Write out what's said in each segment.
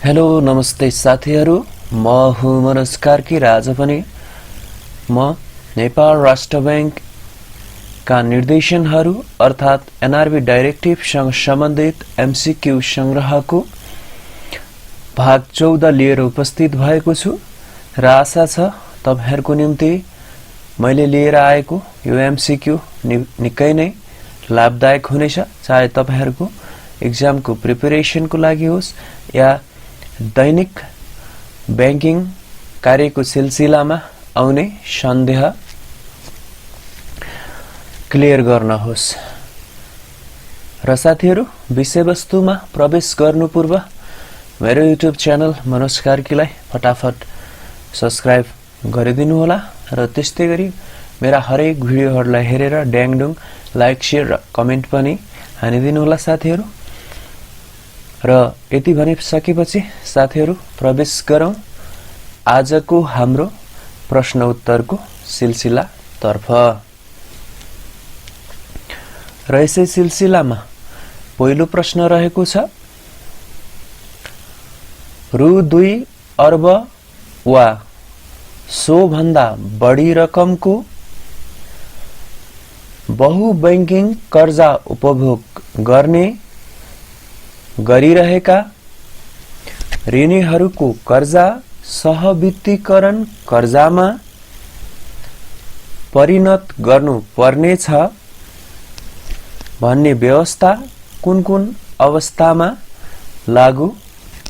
Hello नमस्ते साथीहरू, म हुँ मनोज कार्की र आज पनि म नेपाल राष्ट्र बैंकका निर्देशनहरू अर्थात् एनआरबी डाइरेक्टिभसँग सम्बन्धित एमसीक्यू संग्रहको भाग 14 लिएर उपस्थित भएको छु र आशा छ तपाईहरुको निम्ति मैले लिएर आएको यो एमसीक्यू निकै नै लाभदायक हुनेछ, चाहे तपाईहरुको एक्जामको प्रिपरेसनको लागि होस् या दैनिक बैंकिङ कार्यको सिलसिलामा आउने सन्देह क्लियर गर्न होस्। र साथीहरु, विषयवस्तुमा प्रवेश गर्नु पूर्व मेरो युट्युब च्यानल मनोज कार्कीलाई फटाफट सब्स्क्राइब गरिदिनु होला र त्यस्तै गरी मेरा हरेक भिडियोहरुलाई हेरेर ड्याङडुङ लाइक शेयर र कमेन्ट पनि हानिदिनु होला साथीहरु। र यति भनिसकेपछि साथीहरु प्रवेश गरौं आजको हाम्रो प्रश्न उत्तरको सिलसिला तर्फ। र यसै सिलसिलामा पहिलो प्रश्न रहेको छ, रु 2 अर्ब वा सो भन्दा बढी रकमको बहुबैंकिङ कर्जा उपभोग गर्ने गरिरहेका ऋणीहरूको कर्जा सहवित्तीकरण कर्जामा परिणत गर्नु पर्नेछ भन्ने व्यवस्था कुन कुन अवस्थामा लागू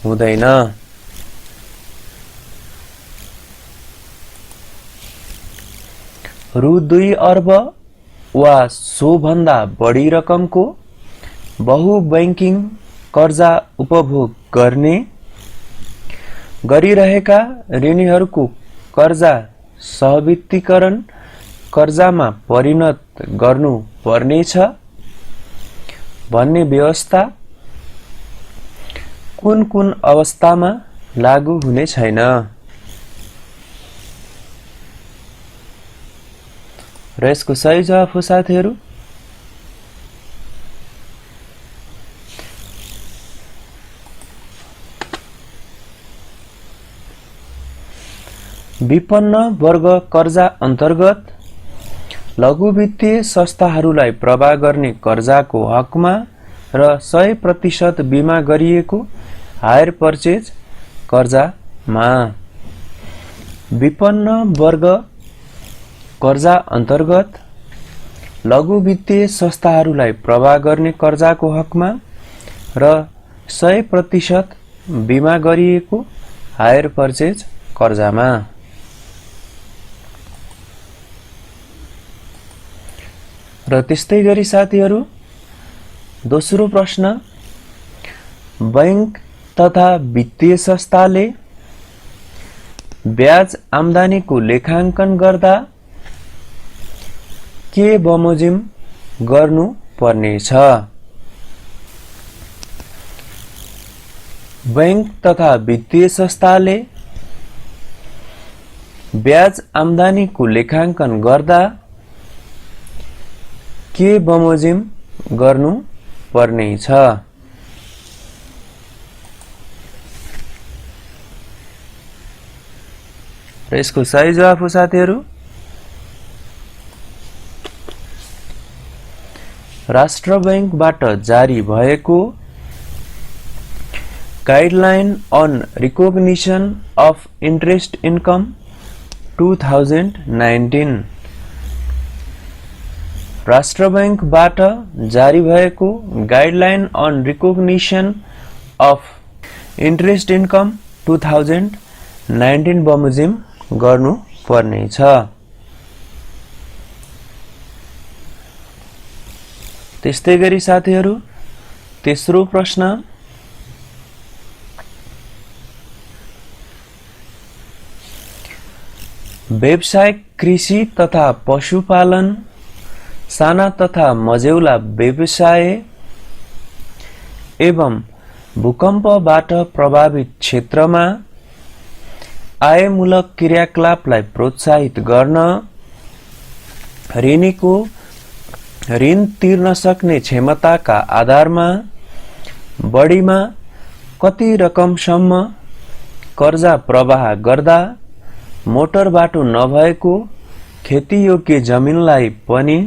हुँदैन? रु 2 अर्ब वा सो भन्दा बढी रकमको बहुबैंकिङ कर्जा उपभोग गर्ने गरिरहेका ऋणीहरूको कर्जा सहवित्तीकरण कर्जामा परिणत गर्नु पर्नेछ भन्ने व्यवस्था कुन कुन अवस्थामा लागू हुने छैन? र यसको सही जवाफ हो साथीहरु विपन्न वर्ग कर्जा अन्तर्गत लघु वित्तीय संस्थाहरूलाई प्रवाह गर्ने कर्जाको हकमा र 100% बीमा गरिएको हायर पर्चेज कर्जामा। विपन्न वर्ग कर्जा अन्तर्गत लघु वित्तीय संस्थाहरूलाई प्रवाह गर्ने कर्जाको हकमा र 100% बीमा गरिएको हायर पर्चेज कर्जामा। र त्यस्तै गरी साथीहरु दोस्रो प्रश्न, बैंक तथा वित्तीय संस्थाले ब्याज आम्दानीको लेखांकन गर्दा के बमोजिम गर्नु पर्नेछ? बैंक तथा वित्तीय संस्थाले ब्याज आम्दानीको लेखांकन गर्दा के बमोजिम गर्नु पर्नेछ? र यसको सही जवाफ हो साथीहरु राष्ट्र बैंकबाट जारी भएको guideline on recognition of interest income 2019। राष्ट्र बैंकबाट जारी भएको guideline on recognition of interest income 2019 बमोजिम गर्नु पर्नेछ। त्यस्तै गरी साथीहरु तेस्रो प्रश्न, व्यावसायिक कृषि तथा पशुपालन, साना तथा मझौला व्यवसाय एवं भूकम्पबाट प्रभावित क्षेत्रमा आयमूलक क्रियाकलापलाई प्रोत्साहित गर्न ऋणीको ऋण तिर्न सक्ने क्षमताका आधारमा बढीमा कति रकमसम्म कर्जा प्रवाह गर्दा मोटर बाटो नभएको खेतीयोग्य जमिनलाई पनि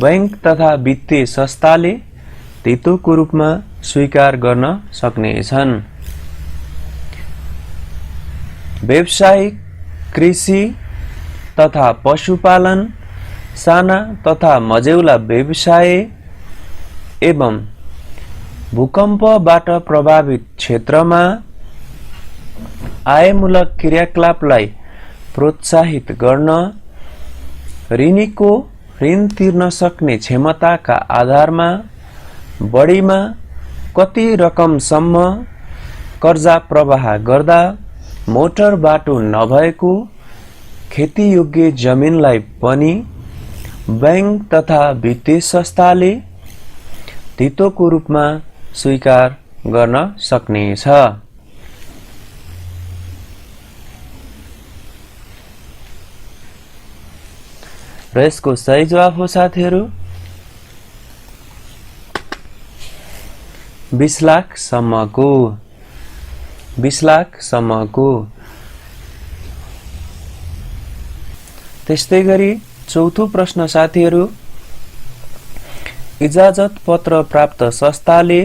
बैंक तथा वित्तीय संस्थाले धितोको रूपमा स्वीकार गर्न सक्नेछन्। व्यावसायिक कृषि तथा पशुपालन, साना तथा मझौला व्यवसाय एवं भूकम्पबाट प्रभावित क्षेत्रमा आयमूलक क्रियाकलापलाई प्रोत्साहित गर्न ऋणीको ऋण तिर्न सक्ने क्षमताका आधारमा बढीमा कति रकमसम्म कर्जा प्रवाह गर्दा मोटर बाटो नभएको खेतीयोग्य जमिनलाई पनि बैंक तथा वित्तीय संस्थाले धितोको रूपमा स्वीकार गर्न सक्नेछ। र यसको सही जवाफ हो साथीहरू 20 लाख सम्मको। 20 लाख सम्मको। त्यस्तै गरी चौथो प्रश्न साथीहरू, इजाजत पत्र प्राप्त संस्थाले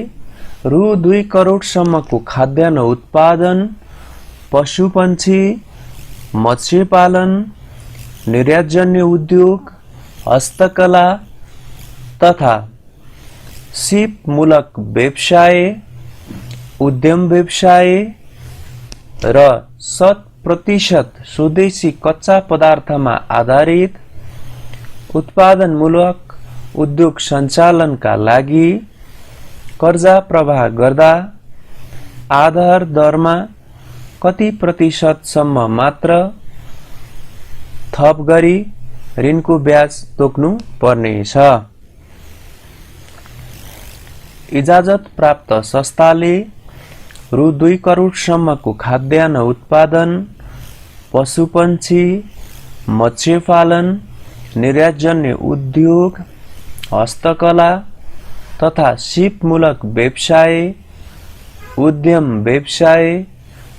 रु 2 करोडसम्मको खाद्यान्न उत्पादन, पशुपन्छी, मत्स्यपालन, निर्यातजन्य उद्योग, हस्तकला तथा सिपमूलक व्यवसाय, उद्यम व्यवसाय र 100% स्वदेशी कच्चा पदार्थमा आधारित उत्पादनमूलक उद्योग सञ्चालनका लागि कर्जा प्रवाह गर्दा आधार दरमा कति प्रतिशतसम्म मात्र थप गरी ऋणको ब्याज तोक्नु पर्नेछ। इजाजत प्राप्त संस्थाले रु 2 करोडसम्मको खाद्यान्न उत्पादन, पशुपन्छी, मत्स्यपालन, निर्यातजन्य उद्योग, हस्तकला तथा सिपमूलक व्यवसाय, उद्यम व्यवसाय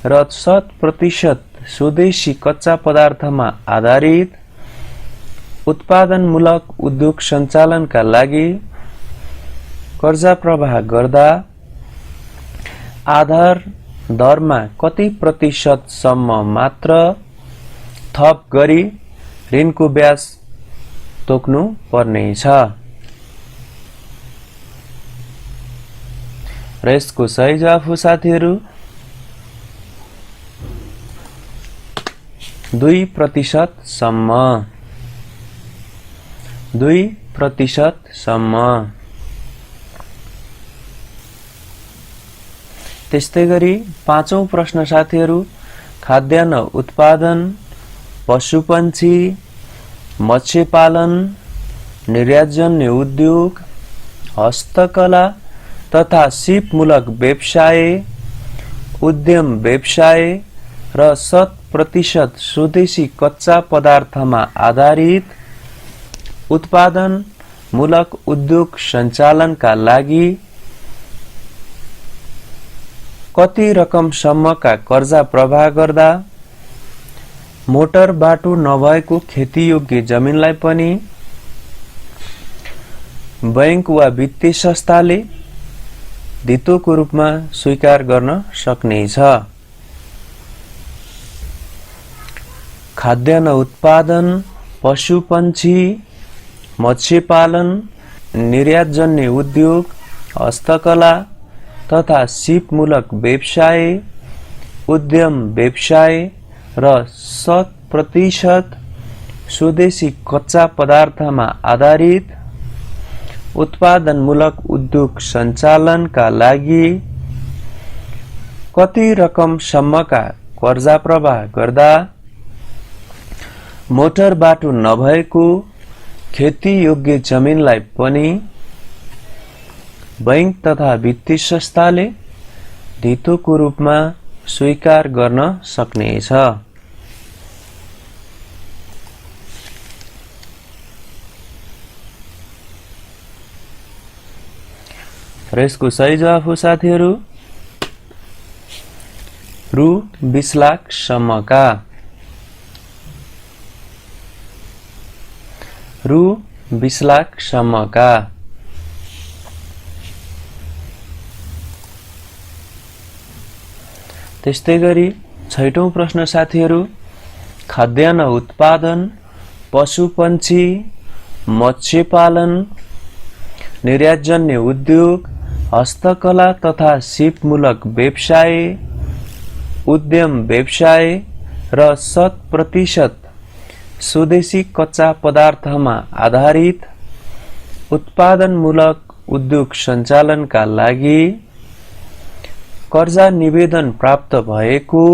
र 100% स्वदेशी कच्चा पदार्थमा आधारित उत्पादनमूलक उद्योग सञ्चालनका लागि कर्जा प्रवाह गर्दा आधार दरमा कति प्रतिशतसम्म मात्र थप गरी ऋणको ब्याज तोक्नु पर्नेछ। र यसको सही जवाफ हो साथीहरू 2% सम्म। 2% सम्म। त्यस्तै गरी पाँचौं प्रश्न साथीहरू, खाद्यान्न उत्पादन, पशुपन्छी, मत्स्यपालन, निर्यातजन्य उद्योग, हस्तकला तथा सिपमूलक व्यवसाय, उद्यम व्यवसाय र 100% स्वदेशी कच्चा पदार्थमा आधारित उत्पादनमूलक उद्योग सञ्चालनका लागि कति रकमसम्मका कर्जा प्रवाह गर्दा मोटर बाटो नभएको खेतीयोग्य जमिनलाई पनि बैंक वा वित्तीय संस्थाले धितोको रूपमा स्वीकार गर्न सक्नेछ। खाद्यान्न उत्पादन, पशुपन्छी, मत्स्यपालन, निर्यातजन्य उद्योग, हस्तकला तथा सिपमूलक व्यवसाय, उद्यम व्यवसाय र 100% स्वदेशी कच्चा पदार्थमा आधारित उत्पादनमूलक उद्योग सञ्चालनका लागि कति रकमसम्मका कर्जा प्रवाह गर्दा मोटर बाटो नभएको खेतीयोग्य जमिनलाई पनि बैंक तथा वित्तीय संस्थाले धितोको रूपमा स्वीकार गर्न सक्नेछ। र यसको सही जवाफ हो साथीहरू रु 20 लाख सम्मका रु 20 लाख सम्मका त्यस्तै गरी 6औं प्रश्न साथीहरू खाद्यान्न उत्पादन पशुपन्छी मत्स्य पालन निर्यातजन्य उद्योग हस्तकला तथा सिपमूलक व्यवसाय उद्यम व्यवसाय र 100% स्वदेशी कच्चा पदार्थमा आधारित उत्पादनमूलक उद्योग सञ्चालनका लागि कर्जा निवेदन प्राप्त भएको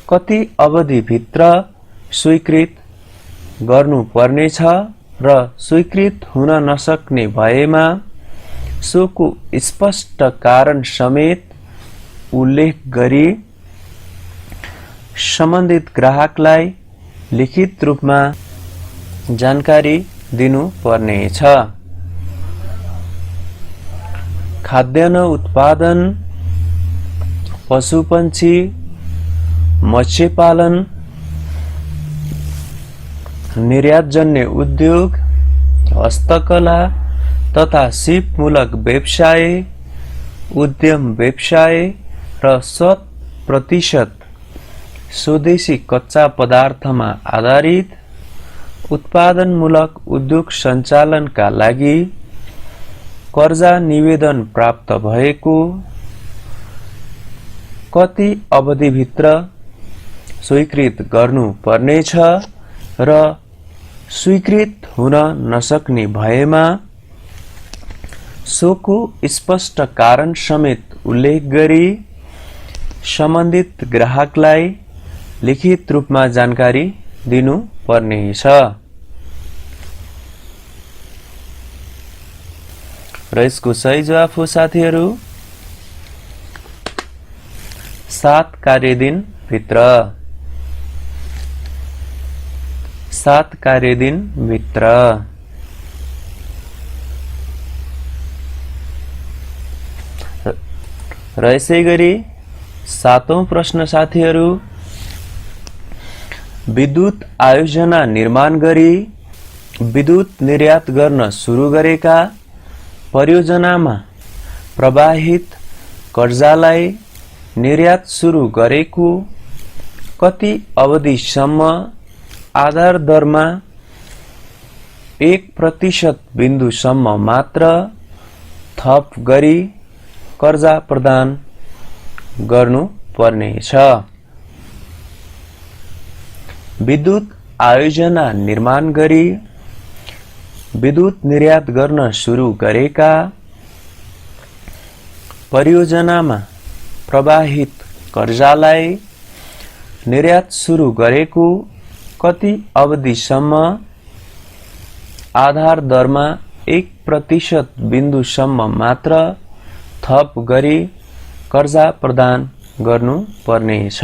कति अवधिभित्र स्वीकृत गर्नुपर्नेछ र स्वीकृत हुन नसक्ने भएमा सोको स्पष्ट कारण समेत उल्लेख गरी सम्बन्धित ग्राहकलाई लिखित रूपमा जानकारी दिनुपर्नेछ। खाद्यान्न उत्पादन पशुपन्छी मत्स्य पालन निर्यातजन्य उद्योग हस्तकला तथा सिपमूलक व्यवसाय उद्यम व्यवसाय र 100% स्वदेशी कच्चा पदार्थमा आधारित उत्पादनमूलक उद्योग सञ्चालनका लागि कर्जा निवेदन प्राप्त भएको कति अवधिभित्र स्वीकृत गर्नुपर्नेछ र स्वीकृत हुन नसक्ने भएमा सोको स्पष्ट कारण समेत उल्लेख गरी सम्बन्धित ग्राहकलाई लिखित रूपमा जानकारी दिनुपर्नेछ। र यसको सही जवाफ हो साथीहरू 7 कार्यदिन भित्र 7 कार्यदिन भित्र। र यसै गरी 7औं प्रश्न साथीहरू विद्युत आयोजना निर्माण गरी विद्युत निर्यात गर्न सुरु गरेका परियोजनामा प्रवाहित कर्जालाई निर्यात सुरु गरेको कति अवधिसम्म आधार दरमा 1% बिन्दुसम्म मात्र थप गरी कर्जा प्रदान गर्नुपर्नेछ। विद्युत आयोजना निर्माण गरी विद्युत निर्यात गर्न सुरु गरेका परियोजनामा प्रवाहित कर्जालाई निर्यात सुरु गरेको कति अवधिसम्म आधार दरमा 1% बिन्दुसम्म मात्र थप गरी कर्जा प्रदान गर्नुपर्नेछ।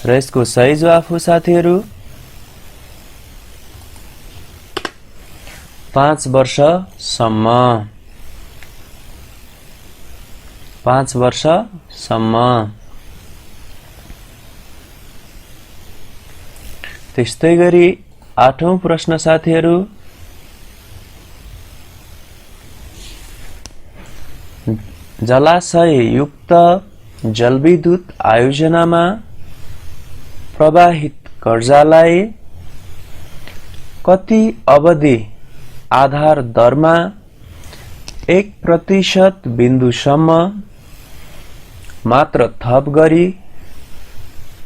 र यसको सही जवाफ हो साथीहरू 5 वर्षसम्म 5 वर्षसम्म। त्यस्तै गरी 8औं प्रश्न साथीहरू जलाशय युक्त जलविद्युत आयोजनामा प्रवाहित कर्जालाई कति अवधि आधार दरमा 1% बिन्दुसम्म मात्र थप गरी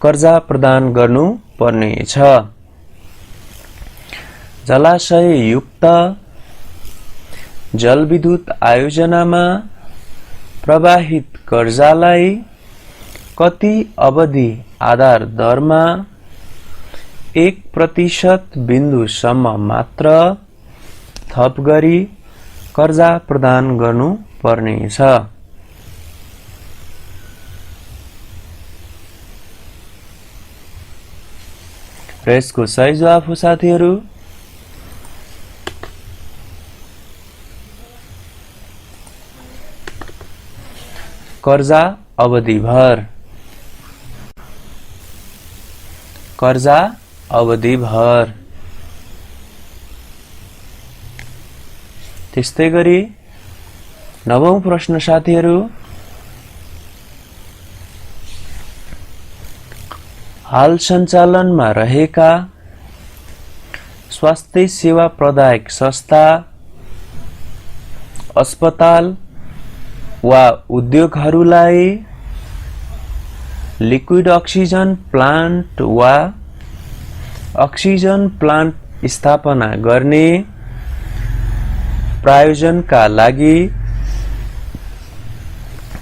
कर्जा प्रदान गर्नुपर्नेछ। जलाशय युक्त जलविद्युत आयोजनामा प्रवाहित कर्जालाई कति अवधि आधार दरमा 1% बिन्दुसम्म मात्र थप गरी कर्जा प्रदान गर्नुपर्नेछ। र यसको सही जवाफ हो साथीहरू कर्जा अवधिभर, कर्जा अवधिभर। त्यस्तै गरी 9औं प्रश्न साथीहरू, हाल सञ्चालनमा रहेका स्वास्थ्य सेवा प्रदायक संस्था, अस्पताल वा उद्योगहरूलाई लिक्विड अक्सिजन प्लान्ट वा अक्सिजन प्लान्ट स्थापना गर्ने प्रायोजनका लागि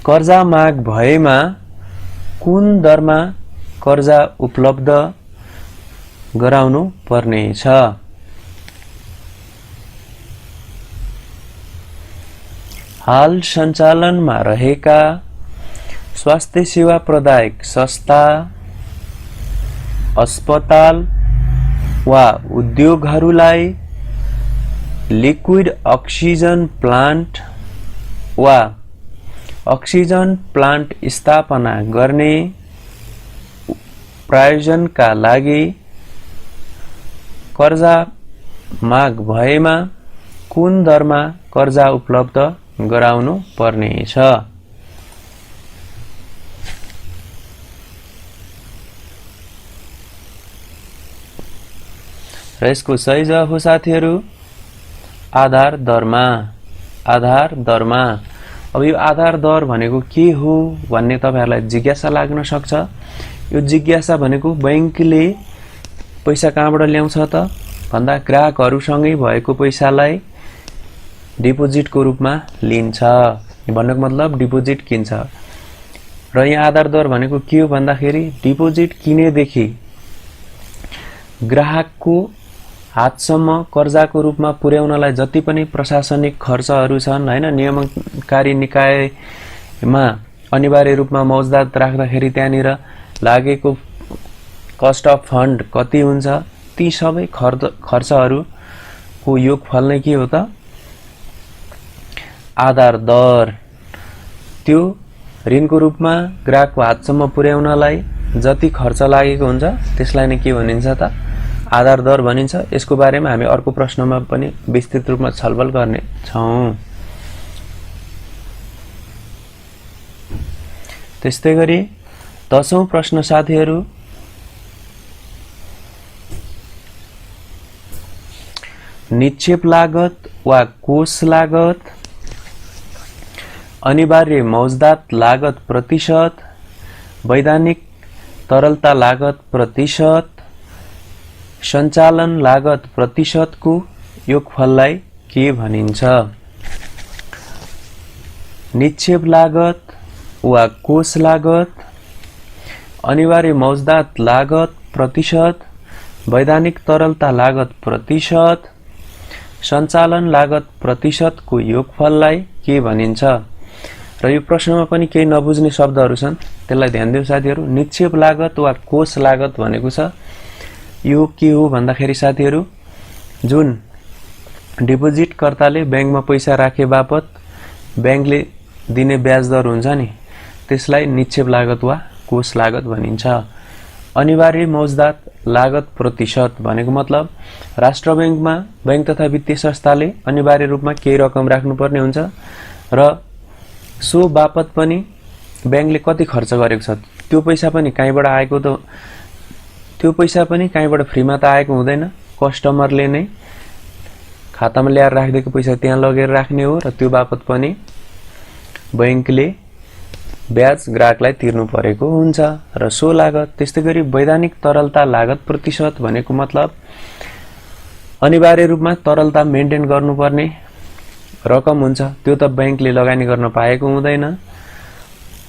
कर्जा माग भएमा कुन दरमा कर्जा उपलब्ध गराउनु पर्नेछ? हाल सञ्चालनमा रहेका स्वास्थ्य सेवा प्रदायक संस्था, अस्पताल वा उद्योगहरूलाई लिक्विड अक्सिजन प्लान्ट वा अक्सिजन प्लान्ट स्थापना गर्ने प्रायोजनका लागि कर्जा माग भएमा कुन दरमा कर्जा उपलब्ध गराउनु पर्नेछ? र यसको सही जवाफ हो साथीहरू आधार दरमा। आधार दरमा। अब यो आधार दर भनेको के हो भन्ने तपाईहरुलाई जिज्ञासा लाग्न सक्छ। यो जिज्ञासा भनेको बैंकले पैसा कहाँबाट ल्याउँछ त भन्दा ग्राहकहरुसँगै भएको पैसालाई डिपोजिटको रूपमा लिन्छ। भन्नुको मतलब डिपोजिट किन्छ। र यहाँ आधार दर भनेको के हो भन्दाखेरि डिपोजिट किनेदेखि ग्राहकको हातसम्म कर्जाको रूपमा पुर्याउनलाई जति पनि प्रशासनिक खर्चहरु छन् हैन, नियमनकारी निकायमा अनिवार्य रूपमा मौजदात राख्दाखेरि त्यहाँनिर लागेको कस्ट अफ फन्ड कति हुन्छ, ती सबै खर्चहरुको योगफल नै के हो त आधार दर। त्यो ऋणको रूपमा ग्राहकको हातसम्म पुर्याउनलाई जति खर्च लागेको हुन्छ त्यसलाई नै के भनिन्छ त आधार दर भनिन्छ। यसको बारेमा हामी अर्को प्रश्नमा पनि विस्तृत रूपमा छलफल गर्ने छौं। त्यस्तै गरी 10औं प्रश्न साथीहरु, निक्षेप लागत वा कोष लागत, अनिवार्य मौजदात लागत प्रतिशत, वैधानिक तरलता लागत प्रतिशत, सञ्चालन लागत प्रतिशतको योगफललाई के भनिन्छ? निक्षेप लागत वा कोष लागत, अनिवार्य मौजदात लागत प्रतिशत, वैधानिक तरलता लागत प्रतिशत, सञ्चालन लागत प्रतिशतको योगफललाई के भनिन्छ? र यो प्रश्नमा पनि केही नबुझ्ने शब्दहरु छन्, त्यसलाई ध्यान दिऊ साथीहरु। निक्षेप लागत वा कोष लागत भनेको छ यो के हो भन्दाखेरि साथीहरु, जुन डिपोजिटकर्ताले बैंकमा पैसा राखे बापत बैंकले दिने ब्याज दर हुन्छ नि, त्यसलाई निक्षेप लागत वा कोष लागत भनिन्छ। अनिवार्य मौजदात लागत प्रतिशत भनेको मतलब राष्ट्र बैंकमा बैंक तथा वित्तीय संस्थाले अनिवार्य रूपमा केही रकम राख्नुपर्ने हुन्छ र सो बापत पनि बैंकले कति खर्च गरेको छ त्यो पैसा पनि कहीँबाट आएको त त्यो पैसा पनि कहीँबाट फ्रीमा त आएको हुँदैन। कस्टमरले नै खातामा ल्याएर राखिदिएको पैसा त्यहाँ लगेर राख्ने हो र त्यो बापत पनि बैंकले ब्याज ग्राहकलाई तिर्नु परेको हुन्छ र सो लागत। त्यस्तै गरी वैधानिक तरलता लागत प्रतिशत भनेको मतलब अनिवार्य रूपमा तरलता मेन्टेन गर्नुपर्ने रकम हुन्छ, त्यो त बैंकले लगानी गर्न पाएको हुँदैन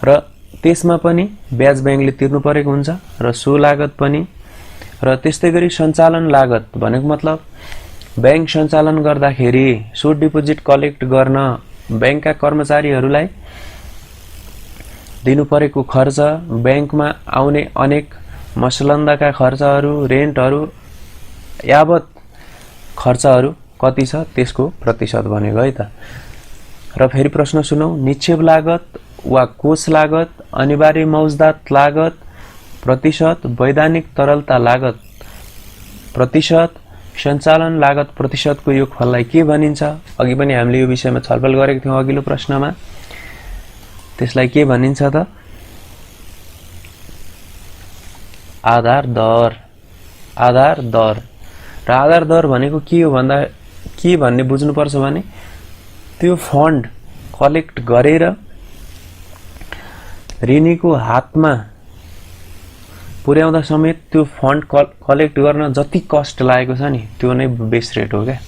र त्यसमा पनि ब्याज बैंकले तिर्नु परेको हुन्छ र सो लागत पनि। र त्यस्तै गरी सञ्चालन लागत भनेको मतलब बैंक सञ्चालन गर्दाखेरि सो डिपोजिट कलेक्ट गर्न बैंकका कर्मचारीहरूलाई दिनु परेको खर्च, बैंकमा आउने अनेक मसलन्दाका खर्चहरु, रेन्टहरु यावत खर्चहरु कति छ त्यसको प्रतिशत भनेको है त। र फेरि प्रश्न सुनौ, निक्षेप लागत वा कोष लागत, अनिवार्य मौजदात लागत, प्रतिशत, वैधानिक तरलता लागत प्रतिशत, सञ्चालन लागत प्रतिशतको योगफललाई के भनिन्छ? अघि पनि हामीले यो विषयमा छलफल गरेका थियौं अघिल्लो प्रश्नमा। त्यसलाई के भनिन्छ त? आधार दर। आधार दर र आधार दर भनेको के हो भन्दा के भन्ने बुझ्नुपर्छ भने त्यो फन्ड कलेक्ट गरेर ऋणीको हातमा पुर्याउँदा समेत त्यो फन्ड कलेक्ट गर्न जति कस्ट लागेको छ नि त्यो नै बेस रेट हो क्या।